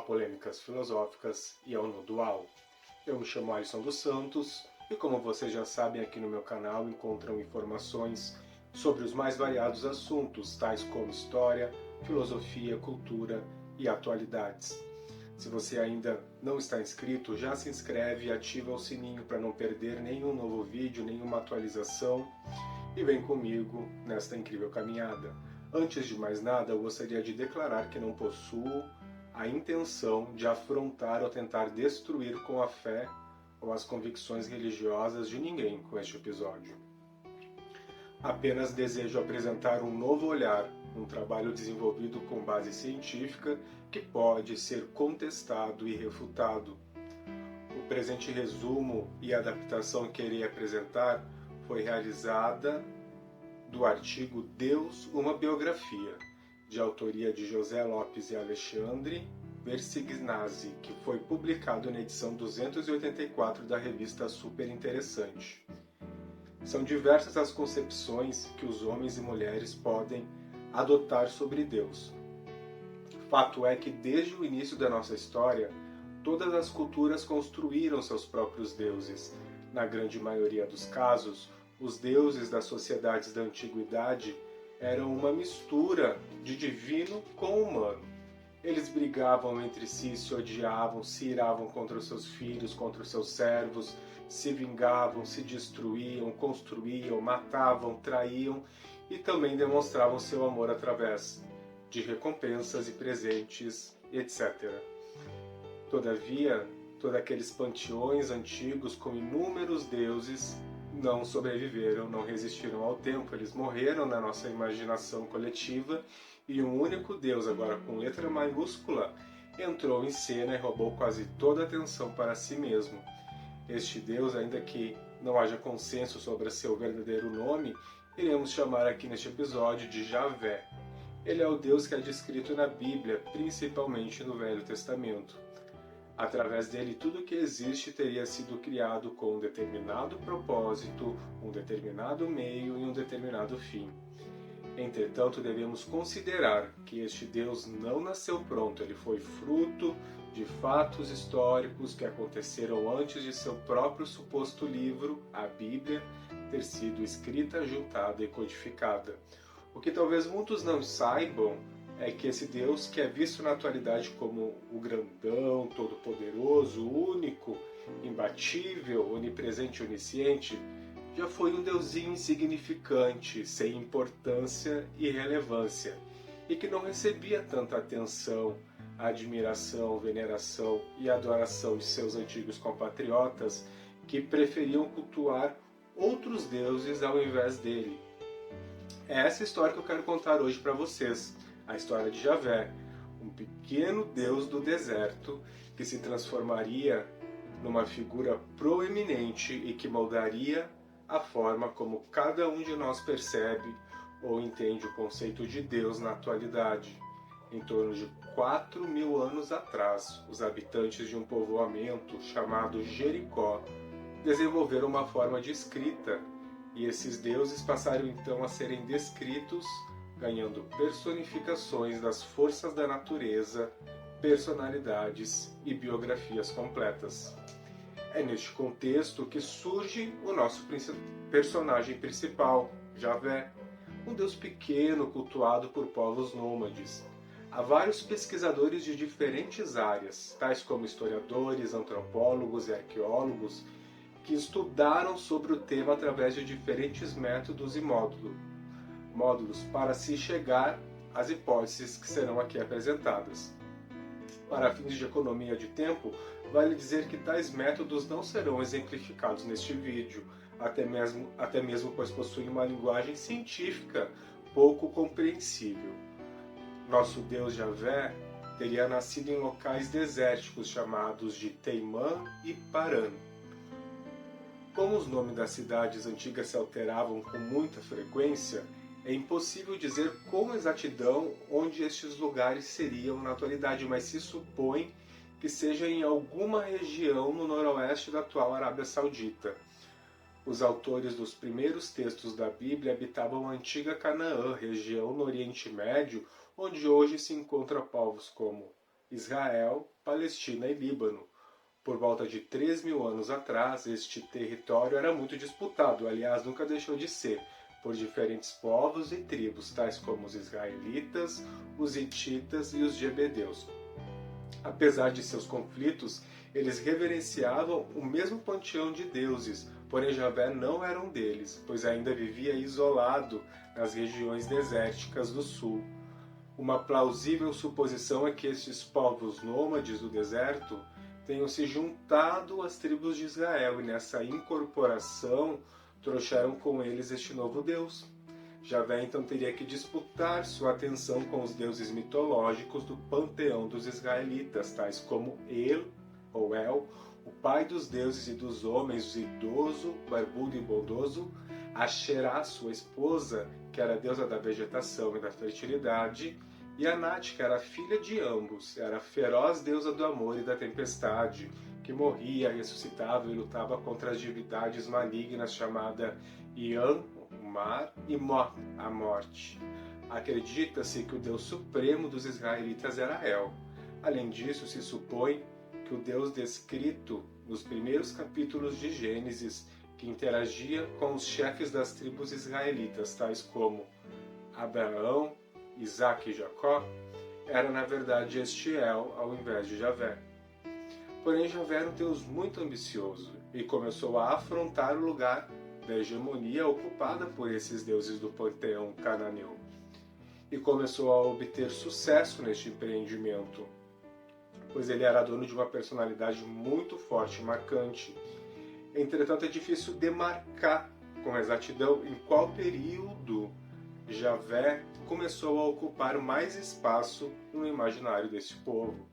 polêmicas filosóficas e ao no dual. Eu me chamo Alisson dos Santos e, como vocês já sabem, aqui no meu canal encontram informações sobre os mais variados assuntos, tais como história, filosofia, cultura e atualidades. Se você ainda não está inscrito, já se inscreve e ativa o sininho para não perder nenhum novo vídeo, nenhuma atualização e vem comigo nesta incrível caminhada. Antes de mais nada, eu gostaria de declarar que não possuo a intenção de afrontar ou tentar destruir com a fé ou as convicções religiosas de ninguém com este episódio. Apenas desejo apresentar um novo olhar, um trabalho desenvolvido com base científica que pode ser contestado e refutado. O presente resumo e adaptação que irei apresentar foi realizada do artigo Deus, uma biografia, de autoria de José Lopes e Alexandre Versignazzi, que foi publicado na edição 284 da revista Super Interessante. São diversas as concepções que os homens e mulheres podem adotar sobre Deus. Fato é que desde o início da nossa história, todas as culturas construíram seus próprios deuses. Na grande maioria dos casos, os deuses das sociedades da antiguidade eram uma mistura de divino com humano. Eles brigavam entre si, se odiavam, se iravam contra os seus filhos, contra os seus servos, se vingavam, se destruíam, construíam, matavam, traíam e também demonstravam seu amor através de recompensas e presentes, etc. Todavia, todos aqueles panteões antigos com inúmeros deuses não sobreviveram, não resistiram ao tempo, eles morreram na nossa imaginação coletiva e um único Deus, agora com letra maiúscula, entrou em cena e roubou quase toda a atenção para si mesmo. Este Deus, ainda que não haja consenso sobre seu verdadeiro nome, iremos chamar aqui neste episódio de Javé. Ele é o Deus que é descrito na Bíblia, principalmente no Velho Testamento. Através dele, tudo que existe teria sido criado com um determinado propósito, um determinado meio e um determinado fim. Entretanto, devemos considerar que este Deus não nasceu pronto, ele foi fruto de fatos históricos que aconteceram antes de seu próprio suposto livro, a Bíblia, ter sido escrita, juntada e codificada. O que talvez muitos não saibam é que esse Deus, que é visto na atualidade como o grandão, todo-poderoso, único, imbatível, onipresente e onisciente, já foi um deusinho insignificante, sem importância e relevância, e que não recebia tanta atenção, admiração, veneração e adoração de seus antigos compatriotas, que preferiam cultuar outros deuses ao invés dele. É essa história que eu quero contar hoje para vocês. A história de Javé, um pequeno deus do deserto que se transformaria numa figura proeminente e que moldaria a forma como cada um de nós percebe ou entende o conceito de Deus na atualidade. Em torno de 4.000 anos atrás, os habitantes de um povoamento chamado Jericó desenvolveram uma forma de escrita e esses deuses passaram então a serem descritos ganhando personificações das forças da natureza, personalidades e biografias completas. É neste contexto que surge o nosso personagem principal, Javé, um deus pequeno cultuado por povos nômades. Há vários pesquisadores de diferentes áreas, tais como historiadores, antropólogos e arqueólogos, que estudaram sobre o tema através de diferentes métodos e módulos para se chegar às hipóteses que serão aqui apresentadas. Para fins de economia de tempo, vale dizer que tais métodos não serão exemplificados neste vídeo, até mesmo pois possuem uma linguagem científica pouco compreensível. Nosso Deus Javé teria nascido em locais desérticos chamados de Teimã e Parã. Como os nomes das cidades antigas se alteravam com muita frequência, é impossível dizer com exatidão onde estes lugares seriam na atualidade, mas se supõe que seja em alguma região no noroeste da atual Arábia Saudita. Os autores dos primeiros textos da Bíblia habitavam a antiga Canaã, região no Oriente Médio, onde hoje se encontram povos como Israel, Palestina e Líbano. Por volta de 3.000 anos atrás, este território era muito disputado, aliás, nunca deixou de ser, por diferentes povos e tribos, tais como os israelitas, os hititas e os jebedeus. Apesar de seus conflitos, eles reverenciavam o mesmo panteão de deuses, porém Javé não era um deles, pois ainda vivia isolado nas regiões desérticas do sul. Uma plausível suposição é que estes povos nômades do deserto tenham se juntado às tribos de Israel e nessa incorporação trouxeram com eles este novo Deus. Javé então teria que disputar sua atenção com os deuses mitológicos do panteão dos israelitas, tais como El, ou El, o pai dos deuses e dos homens, o idoso, barbudo e bondoso, Asherá, sua esposa, que era a deusa da vegetação e da fertilidade, e Anat, que era filha de ambos, era a feroz deusa do amor e da tempestade, que morria, ressuscitava e lutava contra as divindades malignas chamada Ian, o mar, e Mot, a morte. Acredita-se que o Deus supremo dos israelitas era El. Além disso, se supõe que o Deus descrito nos primeiros capítulos de Gênesis, que interagia com os chefes das tribos israelitas, tais como Abraão, Isaac e Jacó, era na verdade este El ao invés de Javé. Porém, Javé era um Deus muito ambicioso e começou a afrontar o lugar da hegemonia ocupada por esses deuses do panteão cananeu. E começou a obter sucesso neste empreendimento, pois ele era dono de uma personalidade muito forte e marcante. Entretanto, é difícil demarcar com exatidão em qual período Javé começou a ocupar mais espaço no imaginário desse povo.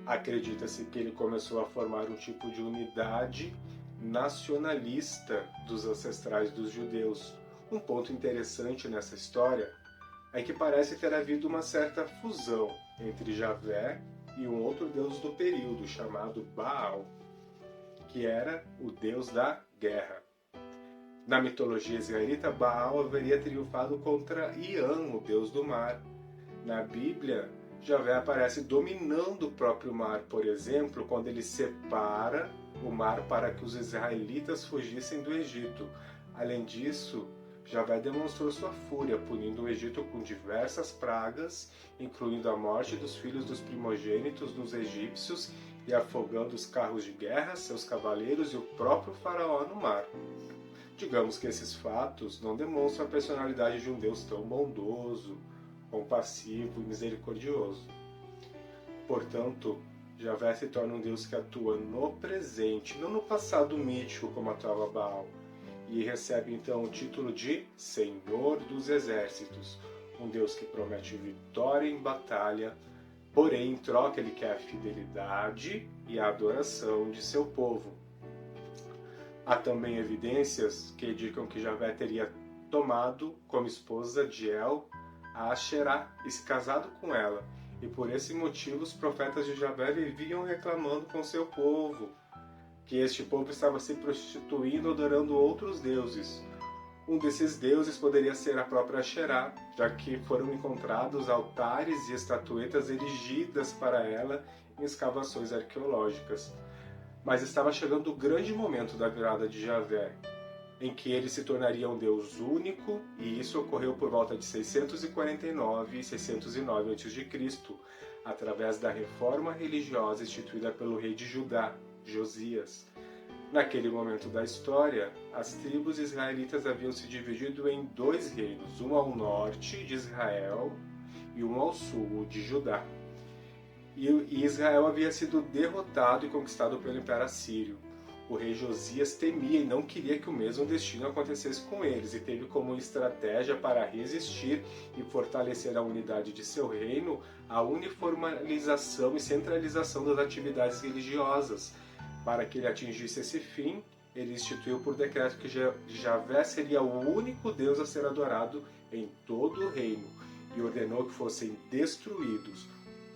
Acredita-se que ele começou a formar um tipo de unidade nacionalista dos ancestrais dos judeus. Um ponto interessante nessa história é que parece ter havido uma certa fusão entre Javé e um outro deus do período chamado Baal, que era o deus da guerra. Na mitologia israelita, Baal haveria triunfado contra Ian, o deus do mar. Na Bíblia, Javé aparece dominando o próprio mar, por exemplo, quando ele separa o mar para que os israelitas fugissem do Egito. Além disso, Javé demonstrou sua fúria, punindo o Egito com diversas pragas, incluindo a morte dos filhos dos primogênitos dos egípcios e afogando os carros de guerra, seus cavaleiros e o próprio faraó no mar. Digamos que esses fatos não demonstram a personalidade de um Deus tão bondoso, compassivo e misericordioso. Portanto, Javé se torna um Deus que atua no presente, não no passado mítico como atuava Baal, e recebe então o título de Senhor dos Exércitos, um Deus que promete vitória em batalha, porém em troca ele quer a fidelidade e a adoração de seu povo. Há também evidências que indicam que Javé teria tomado como esposa de El a Asherá e se casado com ela, e por esse motivo os profetas de Javé viviam reclamando com seu povo, que este povo estava se prostituindo adorando outros deuses. Um desses deuses poderia ser a própria Asherá, já que foram encontrados altares e estatuetas erigidas para ela em escavações arqueológicas. Mas estava chegando o grande momento da virada de Javé, em que ele se tornaria um Deus único, e isso ocorreu por volta de 649 e 609 a.C., através da reforma religiosa instituída pelo rei de Judá, Josias. Naquele momento da história, as tribos israelitas haviam se dividido em dois reinos, um ao norte de Israel e um ao sul de Judá. E Israel havia sido derrotado e conquistado pelo Império Assírio. O rei Josias temia e não queria que o mesmo destino acontecesse com eles, e teve como estratégia para resistir e fortalecer a unidade de seu reino a uniformização e centralização das atividades religiosas. Para que ele atingisse esse fim, ele instituiu por decreto que Javé seria o único Deus a ser adorado em todo o reino, e ordenou que fossem destruídos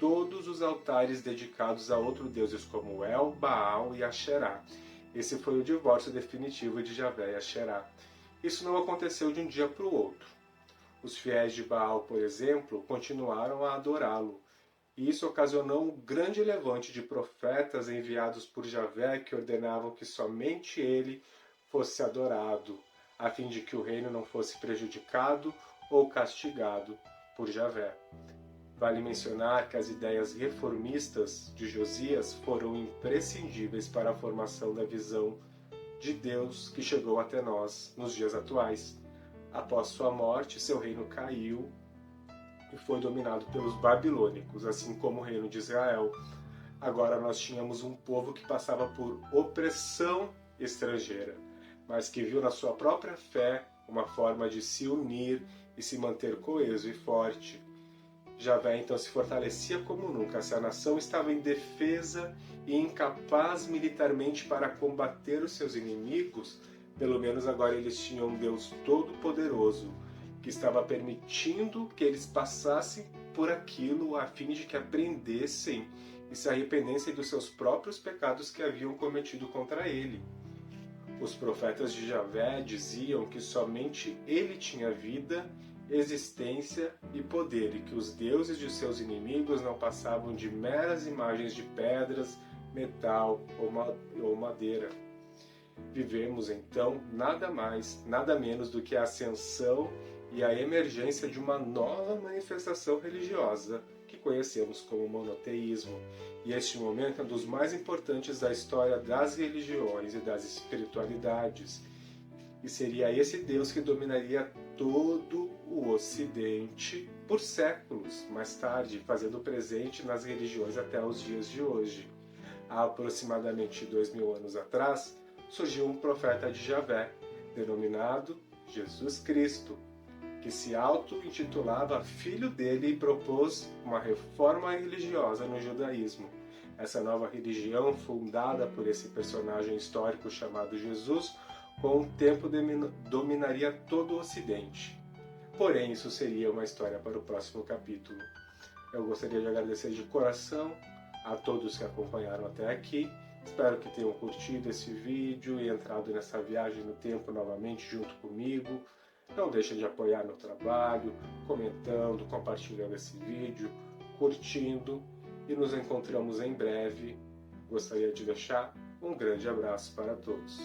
todos os altares dedicados a outros deuses como El, Baal e Asherá. Esse foi o divórcio definitivo de Javé e Asherá. Isso não aconteceu de um dia para o outro. Os fiéis de Baal, por exemplo, continuaram a adorá-lo, e isso ocasionou um grande levante de profetas enviados por Javé que ordenavam que somente ele fosse adorado, a fim de que o reino não fosse prejudicado ou castigado por Javé. Vale mencionar que as ideias reformistas de Josias foram imprescindíveis para a formação da visão de Deus que chegou até nós nos dias atuais. Após sua morte, seu reino caiu e foi dominado pelos babilônicos, assim como o reino de Israel. Agora nós tínhamos um povo que passava por opressão estrangeira, mas que viu na sua própria fé uma forma de se unir e se manter coeso e forte. Javé então se fortalecia como nunca. Se a nação estava indefesa e incapaz militarmente para combater os seus inimigos, pelo menos agora eles tinham um Deus todo-poderoso, que estava permitindo que eles passassem por aquilo a fim de que aprendessem e se arrependessem dos seus próprios pecados que haviam cometido contra ele. Os profetas de Javé diziam que somente ele tinha vida, existência e poder, e que os deuses de seus inimigos não passavam de meras imagens de pedras, metal ou madeira. Vivemos então nada mais, nada menos do que a ascensão e a emergência de uma nova manifestação religiosa que conhecemos como monoteísmo. E este momento é um dos mais importantes da história das religiões e das espiritualidades. E seria esse Deus que dominaria todo o Ocidente por séculos mais tarde, fazendo presente nas religiões até os dias de hoje. Há aproximadamente 2000 anos atrás, surgiu um profeta de Javé, denominado Jesus Cristo, que se auto-intitulava filho dele e propôs uma reforma religiosa no judaísmo. Essa nova religião, fundada por esse personagem histórico chamado Jesus, com o tempo dominaria todo o Ocidente. Porém, isso seria uma história para o próximo capítulo. Eu gostaria de agradecer de coração a todos que acompanharam até aqui. Espero que tenham curtido esse vídeo e entrado nessa viagem no tempo novamente junto comigo. Não deixem de apoiar meu trabalho, comentando, compartilhando esse vídeo, curtindo, e nos encontramos em breve. Gostaria de deixar um grande abraço para todos.